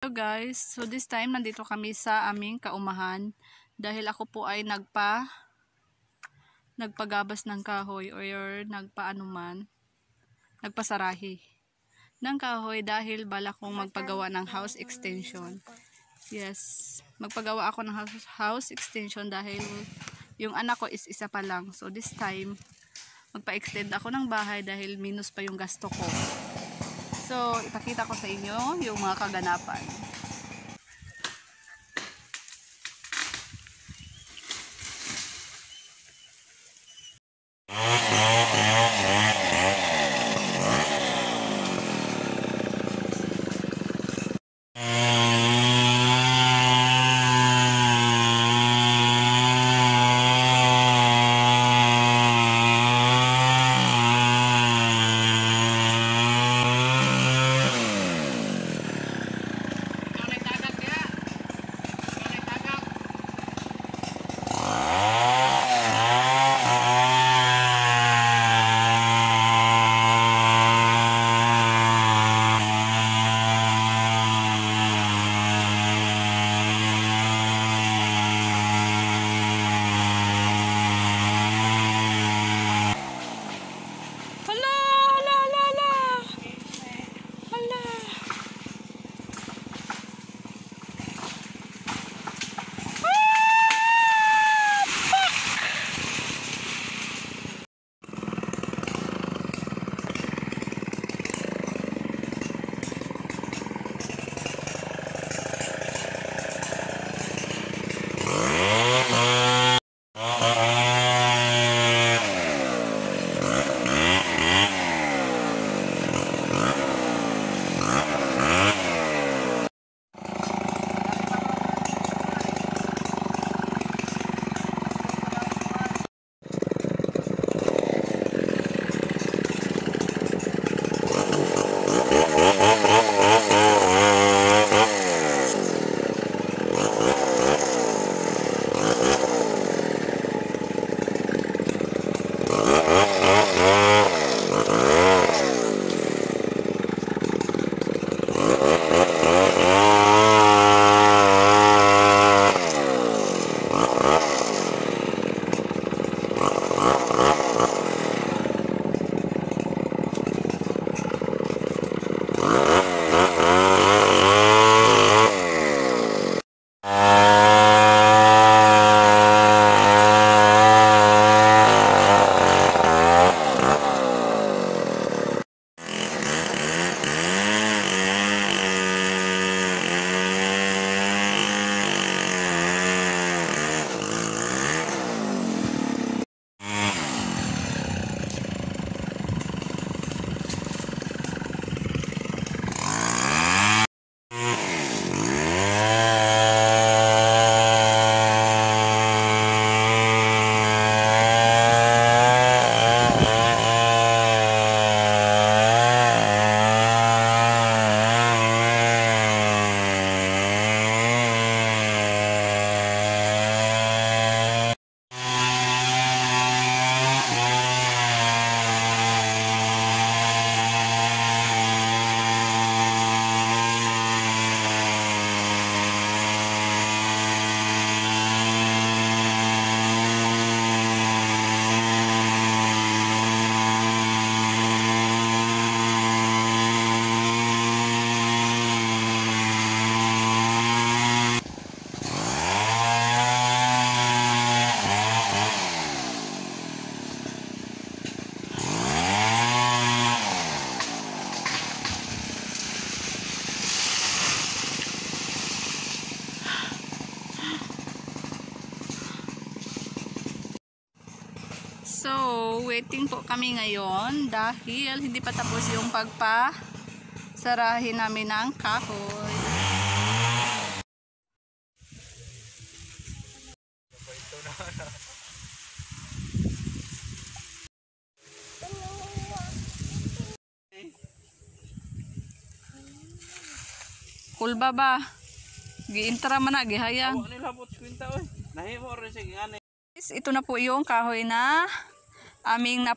Hello guys, so this time nandito kami sa aming kaumahan dahil ako po ay nagpagabas ng kahoy or nagpasarahi ng kahoy dahil balak kong magpagawa ng house extension. Yes, magpagawa ako ng house extension dahil yung anak ko is isa pa lang. So this time magpa-extend ako ng bahay dahil minus pa yung gasto ko. So ipakita ko sa inyo yung mga kaganapan. So, waiting po kami ngayon dahil hindi pa tapos yung pagpasarahin namin ng kahoy. Kulba ba? Giintra man na, gihayang. Ito na po yung kahoy na aming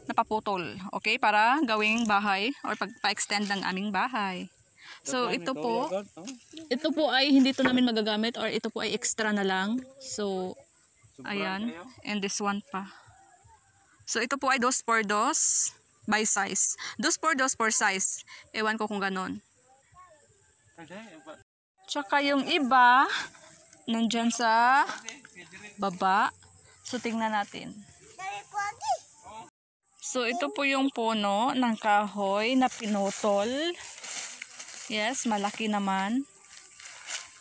napaputol. Okay, para gawing bahay or pagpa-extend ng aming bahay. So ito po ay hindi to namin magagamit or ito po ay extra na lang. So ayan, and this one pa. So ito po ay 2x2 by size. 2x2 per size. Ewan ko kung ganon. Tsaka yung iba nandyan sa baba. So tingnan natin. So ito po yung puno ng kahoy na pinutol. Yes, malaki naman.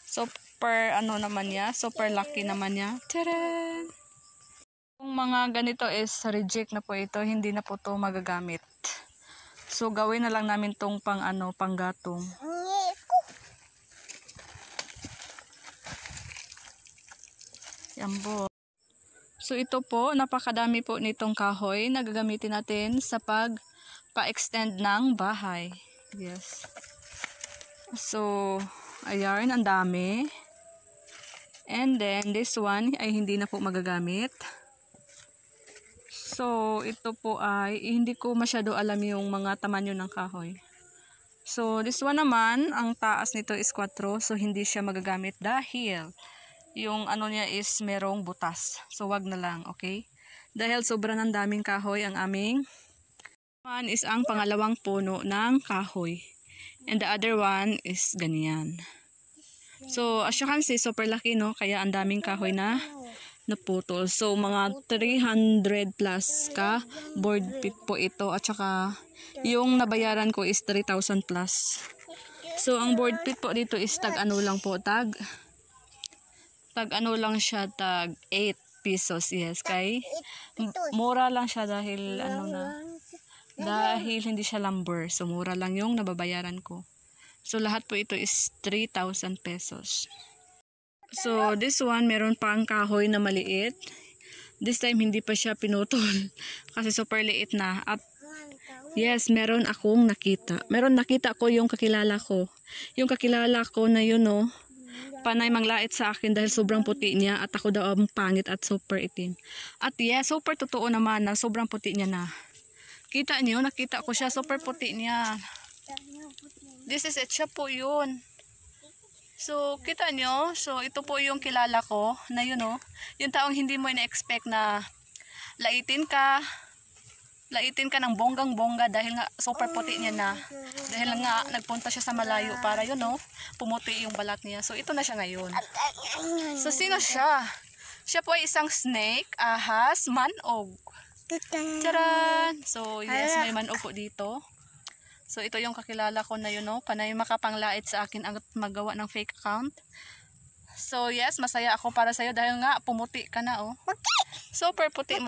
Super ano naman niya, super laki naman niya. Tadaan! Kung mga ganito is reject na po ito, hindi na po to magagamit. So gawin na lang namin tong pang ano, panggatong. Yan po. So ito po, napakadami po nitong kahoy na gagamitin natin sa pa-extend ng bahay. Yes. So, ayan, ang dami. And then, this one ay hindi na po magagamit. So, ito po ay, hindi ko masyado alam yung mga tamanyo ng kahoy. So, this one naman, ang taas nito is 4. So, hindi siya magagamit dahil yung ano niya is merong butas. So, wag na lang, okay? Dahil sobrang ang daming kahoy ang aming. One is ang pangalawang puno ng kahoy. And the other one is ganyan. So, as you can see, super laki, no? Kaya ang daming kahoy na naputol. So, mga 300 plus ka board feet po ito. At saka, yung nabayaran ko is 3,000 plus. So, ang board feet po dito is tag ano lang po, tag ano lang siya, tag 8 pesos. Yes, kay mura lang siya dahil ano na, dahil hindi siya lumber. So, mura lang yung nababayaran ko. So, lahat po ito is 3,000 pesos. So, this one, meron pa ang kahoy na maliit. This time, hindi pa siya pinutol. Kasi super liit na. At, yes, meron akong nakita. Nakita ko yung kakilala ko. Yung kakilala ko na yun, no, panay manglait sa akin dahil sobrang puti niya. At ako daw ang pangit at super itim. At, yes, super totoo naman na sobrang puti niya na. Kita niyo, nakita ko siya, super puti niya. This is it, siya po yun. So, kita nyo, so ito po yung kilala ko, na yun o, yung taong hindi mo ina-expect na laitin ka ng bonggang-bongga dahil nga super puti niya na. Dahil nga, nagpunta siya sa malayo para yun o, pumuti yung balat niya. So, ito na siya ngayon. So, sino siya? Siya po ay isang snake, ahas, manog. Charan! So, yes, may manog po dito. So, ito yung kakilala ko na yun, no? Panay makapanglait sa akin ang magawa ng fake account. So, yes, masaya ako para sa'yo dahil nga, pumuti ka na, oh. Super puti mo.